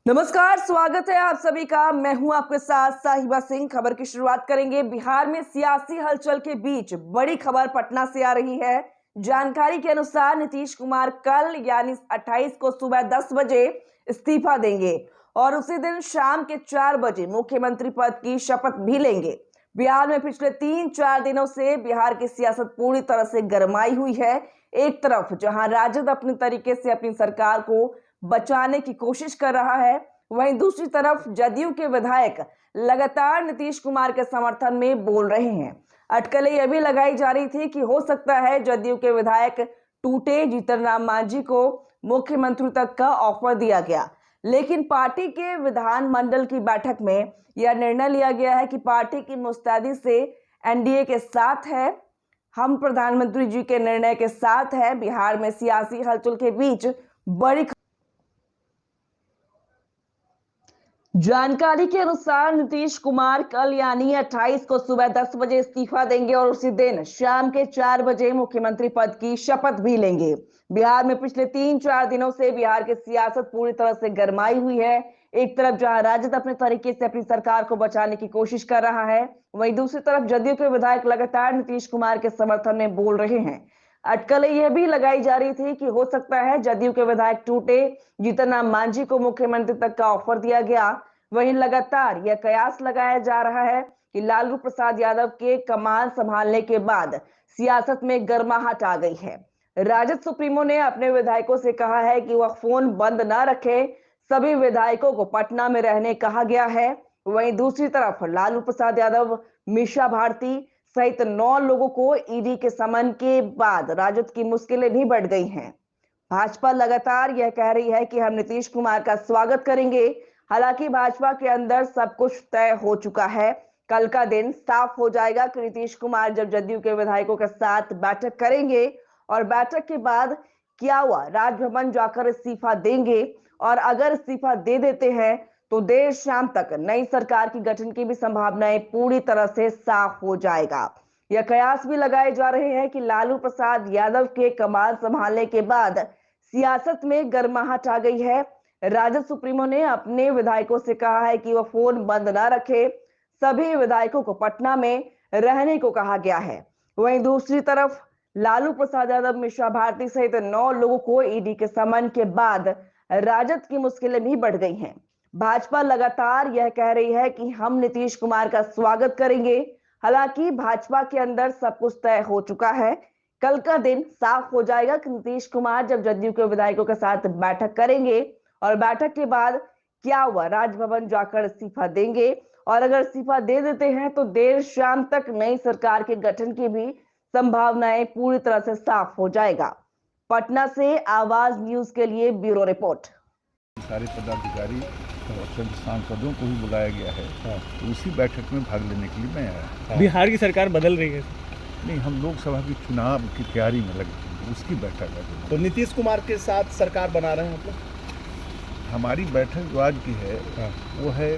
नमस्कार, स्वागत है आप सभी का। मैं हूं आपके साथ साहिबा सिंह। खबर की शुरुआत करेंगे बिहार में सियासी हलचल के बीच बड़ी खबर पटना से आ रही है। जानकारी के अनुसार नीतीश कुमार कल यानी 28 को सुबह 10 बजे इस्तीफा देंगे और उसी दिन शाम के 4 बजे मुख्यमंत्री पद की शपथ भी लेंगे। बिहार में पिछले 3-4 दिनों से बिहार की सियासत पूरी तरह से गरमाई हुई है। एक तरफ जहां राजद अपने तरीके से अपनी सरकार को बचाने की कोशिश कर रहा है, वहीं दूसरी तरफ जदयू के विधायक लगातार नीतीश कुमार के समर्थन में बोल रहे हैं। अटकलें यह भी लगाई जा रही थी कि हो सकता है जदयू के विधायक टूटे जीतन राम मांझी को मुख्यमंत्री तक का ऑफर दिया गया, लेकिन पार्टी के विधानमंडल की बैठक में यह निर्णय लिया गया है कि पार्टी की मुस्तैदी से एनडीए के साथ है। हम प्रधानमंत्री जी के निर्णय के साथ है। बिहार में सियासी हलचल के बीच बड़ी जानकारी के अनुसार नीतीश कुमार कल यानी 28 को सुबह 10 बजे इस्तीफा देंगे और उसी दिन शाम के 4 बजे मुख्यमंत्री पद की शपथ भी लेंगे। बिहार में पिछले 3-4 दिनों से बिहार की सियासत पूरी तरह से गरमाई हुई है। एक तरफ जहां राजद अपने तरीके से अपनी सरकार को बचाने की कोशिश कर रहा है, वहीं दूसरी तरफ जदयू के विधायक लगातार नीतीश कुमार के समर्थन में बोल रहे हैं। अटकलें यह भी लगाई जा रही थी कि हो सकता है जदयू के विधायक टूटे जीतन राम मांझी को मुख्यमंत्री तक का ऑफर दिया गया। वहीं लगातार यह कयास लगाया जा रहा है कि लालू प्रसाद यादव के कमान संभालने के बाद सियासत में गर्माहट आ गई है। राजद सुप्रीमो ने अपने विधायकों से कहा है कि वह फोन बंद न रखे। सभी विधायकों को पटना में रहने कहा गया है। वहीं दूसरी तरफ लालू प्रसाद यादव, मीसा भारती सहित 9 लोगों को ईडी के समन के बाद राजद की मुश्किलें भी बढ़ गई हैं। भाजपा लगातार यह कह रही है कि हम नीतीश कुमार का स्वागत करेंगे। हालांकि भाजपा के अंदर सब कुछ तय हो चुका है। कल का दिन साफ हो जाएगा कि नीतीश कुमार जब जदयू के विधायकों के साथ बैठक करेंगे और बैठक के बाद क्या हुआ, राजभवन जाकर इस्तीफा देंगे और अगर इस्तीफा दे देते हैं तो देर शाम तक नई सरकार की गठन की भी संभावनाएं पूरी तरह से साफ हो जाएगा। यह कयास भी लगाए जा रहे हैं कि लालू प्रसाद यादव के कमान संभालने के बाद सियासत में गर्माहट आ गई है। राजद सुप्रीमो ने अपने विधायकों से कहा है कि वह फोन बंद न रखे। सभी विधायकों को पटना में रहने को कहा गया है। वहीं दूसरी तरफ लालू प्रसाद यादव, मीसा भारती सहित 9 लोगों को ईडी के समन के बाद राजद की मुश्किलें भी बढ़ गई हैं। भाजपा लगातार यह कह रही है कि हम नीतीश कुमार का स्वागत करेंगे। हालांकि भाजपा के अंदर सब कुछ तय हो चुका है। कल का दिन साफ हो जाएगा कि नीतीश कुमार जब जदयू के विधायकों के साथ बैठक करेंगे और बैठक के बाद क्या हुआ, राजभवन जाकर इस्तीफा देंगे और अगर इस्तीफा दे देते हैं तो देर शाम तक नई सरकार के गठन की भी संभावनाएं पूरी तरह से साफ हो जाएगा। पटना से आवाज न्यूज के लिए ब्यूरो रिपोर्ट। सारे पदाधिकारी और सांसदों को भी बुलाया गया है, तो उसी बैठक में भाग लेने के लिए मैं आया। बिहार की सरकार बदल रही है? नहीं, हम लोकसभा की चुनाव की तैयारी में लगे, उसकी बैठक है। तो नीतीश कुमार के साथ सरकार बना रहे हैं आप लोग? हमारी बैठक जो आज की है वो है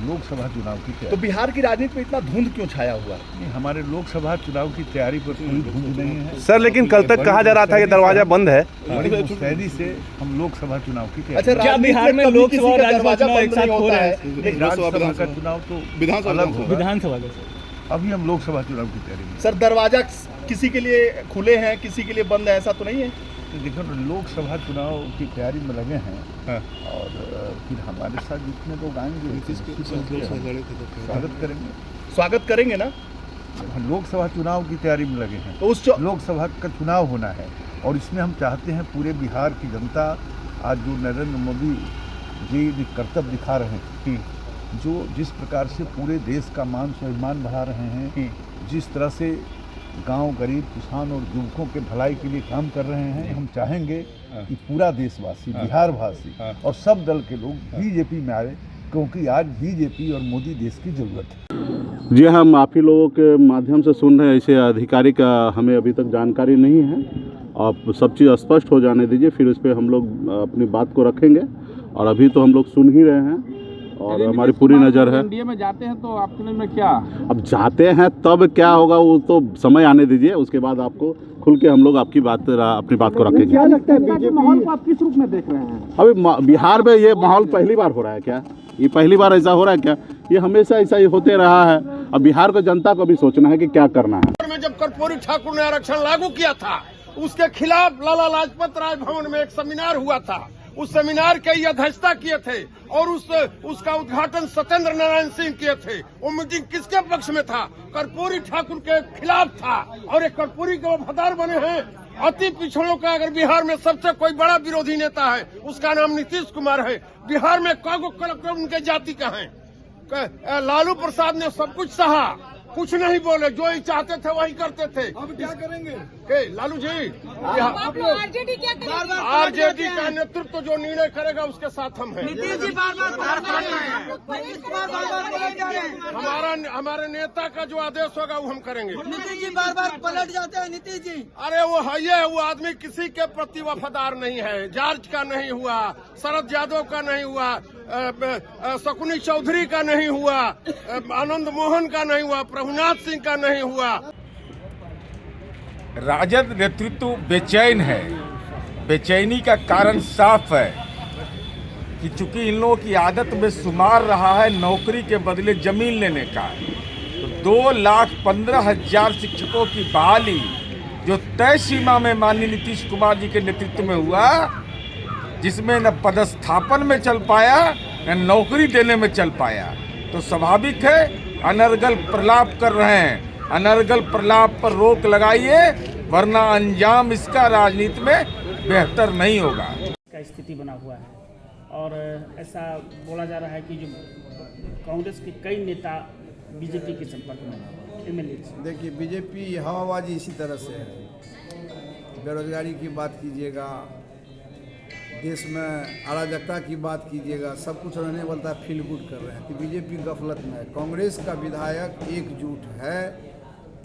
लोकसभा चुनाव की तैयारी। तो बिहार की राजनीति में इतना धुंध क्यों छाया हुआ है? नहीं, हमारे लोकसभा चुनाव की तैयारी पर कोई धुंध नहीं है सर, लेकिन कल तक कहा जा रहा था कि दरवाजा बंद है। बड़ी मुस्तैदी से हम लोकसभा चुनाव की तैयारी। अच्छा, क्या बिहार में लोकसभा और राज्यसभा चुनाव एक साथ हो रहा है? राज्यसभा का चुनाव तो अलग होगा, विधानसभा का। अभी हम लोकसभा चुनाव की तैयारी में। सर, दरवाजा किसी के लिए खुले हैं, किसी के लिए बंद है, ऐसा तो नहीं है? तो देखो, लोकसभा चुनाव की तैयारी में लगे हैं और फिर हमारे साथ जितने लोग आएंगे स्वागत करेंगे ना। लोकसभा चुनाव की तैयारी में लगे हैं, तो उस लोकसभा का चुनाव होना है और इसमें हम चाहते हैं पूरे बिहार की जनता, आज जो नरेंद्र मोदी जी कर्तव्य दिखा रहे हैं, जो जिस प्रकार से पूरे देश का मान स्वाभिमान बढ़ा रहे हैं, जिस तरह से गांव, गरीब, किसान और युवकों के भलाई के लिए काम कर रहे हैं, हम चाहेंगे कि पूरा देशवासी, बिहारवासी और सब दल के लोग बीजेपी में आए, क्योंकि आज बीजेपी और मोदी देश की जरूरत है। जी, हम आप ही लोगों के माध्यम से सुन रहे हैं, इसे अधिकारी का हमें अभी तक जानकारी नहीं है। आप सब चीज़ स्पष्ट हो जाने दीजिए, फिर इस पर हम लोग अपनी बात को रखेंगे। और अभी तो हम लोग सुन ही रहे हैं और हमारी पूरी नज़र है। एनडीए में जाते हैं तो आपके लिए में क्या, अब जाते हैं तब क्या होगा वो तो समय आने दीजिए, उसके बाद आपको खुल के हम लोग अपनी बात को रखेंगे। क्या लगता है बीजेपी माहौल को आप किस रूप में देख रहे हैं? अभी बिहार में ये माहौल पहली बार हो रहा है क्या? ये पहली बार ऐसा हो रहा है क्या? ये हमेशा ऐसा ही होते रहा है। अब बिहार को जनता को भी सोचना है कि क्या करना है। में जब कर्पूरी ठाकुर ने आरक्षण लागू किया था, उसके खिलाफ लाला लाजपत राय भवन में एक सेमिनार हुआ था। उस सेमिनार की अध्यक्षता किए थे और उसका उद्घाटन सत्येंद्र नारायण सिंह किए थे। वो मीटिंग किसके पक्ष में था? कर्पूरी ठाकुर के खिलाफ था। और एक कर्पूरी के वफादार बने हैं। अति पिछड़ों का अगर बिहार में सबसे कोई बड़ा विरोधी नेता है, उसका नाम नीतीश कुमार है। बिहार में कागो कलेक्टर उनके जाति का है। लालू प्रसाद ने सब कुछ सहा, कुछ नहीं बोले, जो ही चाहते थे वही करते थे। अब क्या करेंगे? लालू जी, आरजेडी क्या करेगी? आरजेडी का नेतृत्व जो निर्णय करेगा उसके साथ हम हैं। नीतीश जी बार-बार हमारे नेता का जो आदेश होगा वो हम करेंगे। नीतीश जी बार-बार पलट जाते हैं। नीतीश जी, अरे वो है ये, वो आदमी किसी के प्रति वफादार नहीं है। जॉर्ज का नहीं हुआ, शरद यादव का नहीं हुआ, शकुनी चौधरी का नहीं हुआ, आनंद मोहन का नहीं हुआ, प्रभुनाथ सिंह का नहीं हुआ। राजद नेतृत्व बेचैन है। बेचैनी का कारण साफ है कि चूंकि इन लोगों की आदत में शुमार रहा है नौकरी के बदले जमीन लेने का, तो 2,15,000 शिक्षकों की बहाली जो तय सीमा में माननीय नीतीश कुमार जी के नेतृत्व में हुआ, जिसमें न पदस्थापन में चल पाया न नौकरी देने में चल पाया, तो स्वाभाविक है अनर्गल प्रलाप कर रहे हैं। अनर्गल प्रलाप पर रोक लगाइए, वरना अंजाम इसका राजनीति में बेहतर नहीं होगा। का स्थिति बना हुआ है और ऐसा बोला जा रहा है कि जो कांग्रेस के कई नेता बीजेपी के संपर्क में हैं, एमएलए। देखिए, बीजेपी हवाबाजी इसी तरह से है। बेरोजगारी की बात कीजिएगा, देश में अराजकता की बात कीजिएगा, सब कुछ रहने वाला फील गुड कर रहे हैं कि बीजेपी गफलत में है। कांग्रेस का विधायक एकजुट है,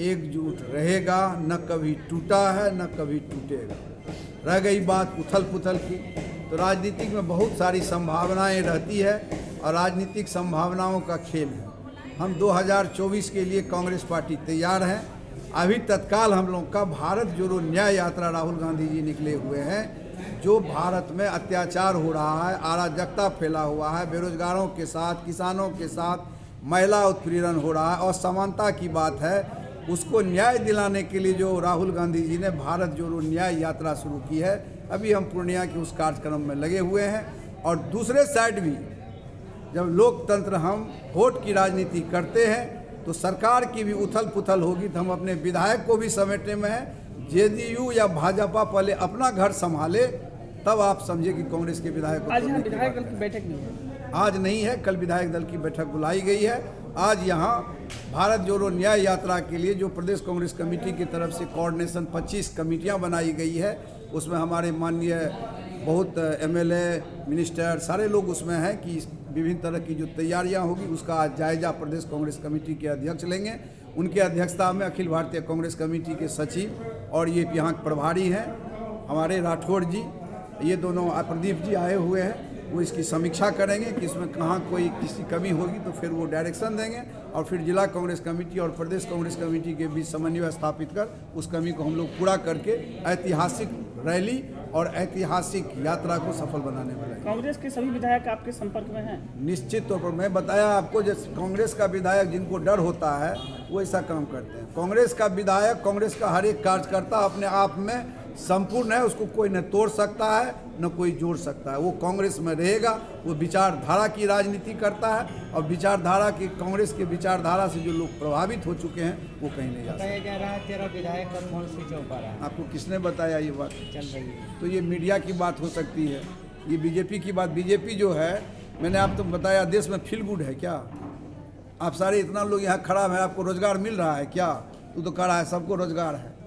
एकजुट रहेगा, न कभी टूटा है न कभी टूटेगा। रह गई बात उथल पुथल की, तो राजनीतिक में बहुत सारी संभावनाएं रहती है और राजनीतिक संभावनाओं का खेल है। हम 2024 के लिए कांग्रेस पार्टी तैयार है। अभी तत्काल हम लोग का भारत जोड़ो न्याय यात्रा राहुल गांधी जी निकले हुए हैं। जो भारत में अत्याचार हो रहा है, अराजकता फैला हुआ है, बेरोजगारों के साथ, किसानों के साथ महिला उत्पीड़न हो रहा है और समानता की बात है, उसको न्याय दिलाने के लिए जो राहुल गांधी जी ने भारत जोड़ो न्याय यात्रा शुरू की है, अभी हम पूर्णिया के उस कार्यक्रम में लगे हुए हैं। और दूसरे साइड भी जब लोकतंत्र हम वोट की राजनीति करते हैं तो सरकार की भी उथल पुथल होगी, तो हम अपने विधायक को भी समेटने में हैं। जेडीयू या भाजपा पहले अपना घर संभाले, तब आप समझे कि कांग्रेस के विधायक आज यहाँ विधायक दल की बैठक नहीं है। आज नहीं है, कल विधायक दल की बैठक बुलाई गई है। आज यहाँ भारत जोड़ो न्याय यात्रा के लिए जो प्रदेश कांग्रेस कमेटी की तरफ से कोऑर्डिनेशन 25 कमेटियाँ बनाई गई है, उसमें हमारे माननीय बहुत एमएलए, मिनिस्टर सारे लोग उसमें हैं कि विभिन्न तरह की जो तैयारियां होगी उसका आज जायजा प्रदेश कांग्रेस कमेटी के अध्यक्ष लेंगे। उनके अध्यक्षता में अखिल भारतीय कांग्रेस कमेटी के सचिव और ये यहाँ के प्रभारी हैं हमारे राठौड़ जी, ये दोनों प्रदीप जी आए हुए हैं, वो इसकी समीक्षा करेंगे कि इसमें कहाँ कोई किसी कमी होगी तो फिर वो डायरेक्शन देंगे और फिर जिला कांग्रेस कमेटी और प्रदेश कांग्रेस कमेटी के बीच समन्वय स्थापित कर उस कमी को हम लोग पूरा करके ऐतिहासिक रैली और ऐतिहासिक यात्रा को सफल बनाने वाले हैं। कांग्रेस के सभी विधायक आपके संपर्क में हैं? निश्चित तौर पर मैं बताया आपको, जैसे कांग्रेस का विधायक जिनको डर होता है वो ऐसा काम करते हैं। कांग्रेस का विधायक, कांग्रेस का हर एक कार्यकर्ता अपने आप में संपूर्ण है, उसको कोई न तोड़ सकता है न कोई जोड़ सकता है। वो कांग्रेस में रहेगा, वो विचारधारा की राजनीति करता है और विचारधारा की, कांग्रेस के विचारधारा से जो लोग प्रभावित हो चुके हैं वो कहीं नहीं जा सकते। बताया जा रहा है तेरा विधायक का फोन स्विच ऑफ आ रहा है। आपको किसने बताया ये बात? चल रही है तो ये मीडिया की बात हो सकती है, ये बीजेपी की बात। बीजेपी जो है, मैंने आपको बताया, देश में फील गुड है क्या? आप सारे इतना लोग यहाँ खड़ा है, आपको रोजगार मिल रहा है क्या? तू तो कह रहा है सबको रोजगार है,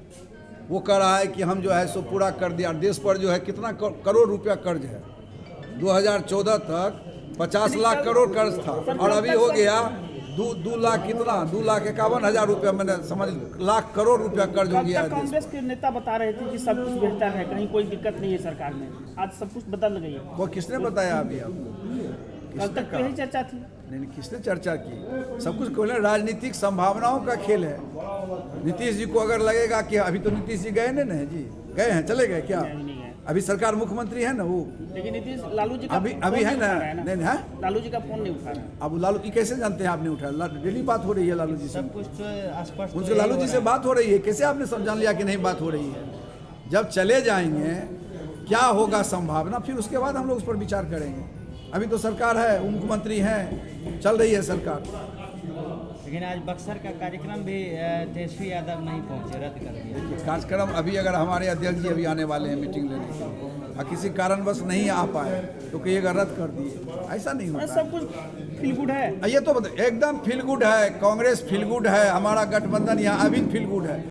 वो कह रहा है कि हम जो है सो पूरा कर दिया। देश पर जो है कितना करोड़ रुपया कर्ज है, 2014 तक 50 लाख करोड़ कर्ज था और अभी हो गया 2 लाख, कितना 2,51,000 रुपया, मैंने समझ लाख करोड़ रुपया कर्ज हो गया। कांग्रेस के नेता बता रहे थे कि सब कुछ बेहतर है, कहीं कोई दिक्कत नहीं है सरकार में, आज सब कुछ बदल गई है। वो किसने बताया? अभी आप कल तक तो यही चर्चा थी। नहीं, किसने चर्चा की? सब कुछ केवल राजनीतिक संभावनाओं का खेल है। नीतीश जी को अगर लगेगा कि अभी तो नीतीश जी गए नहीं है जी, गए हैं, चले गए क्या? अभी सरकार मुख्यमंत्री है ना वो, लेकिन नीतीश लालू जी का अभी है ना? नहीं है, लालू जी का फोन नहीं उठा रहा है। अब लालू ये कैसे जानते हैं आपने उठाया? डेली बात हो रही है लालू जी से, सब कुछ तो स्पष्ट उनसे लालू जी से बात हो रही है, कैसे आपने समझ लिया कि नहीं बात हो रही है? जब चले जाएंगे क्या होगा संभावना, फिर उसके बाद हम लोग उस पर विचार करेंगे। अभी तो सरकार है, मुख्यमंत्री हैं, चल रही है सरकार। लेकिन आज बक्सर का कार्यक्रम भी तेजस्वी यादव नहीं पहुंचे, रद्द कर दिया। कार्यक्रम अभी अगर हमारे अध्यक्ष जी अभी आने वाले हैं मीटिंग लेने के लिए और किसी कारणवश नहीं आ पाए तो कहिएगा रद्द कर दिए, ऐसा नहीं होता। सब कुछ फील गुड है, ये तो एकदम फील गुड है, कांग्रेस फील गुड है, हमारा गठबंधन यहाँ अभी फील गुड है।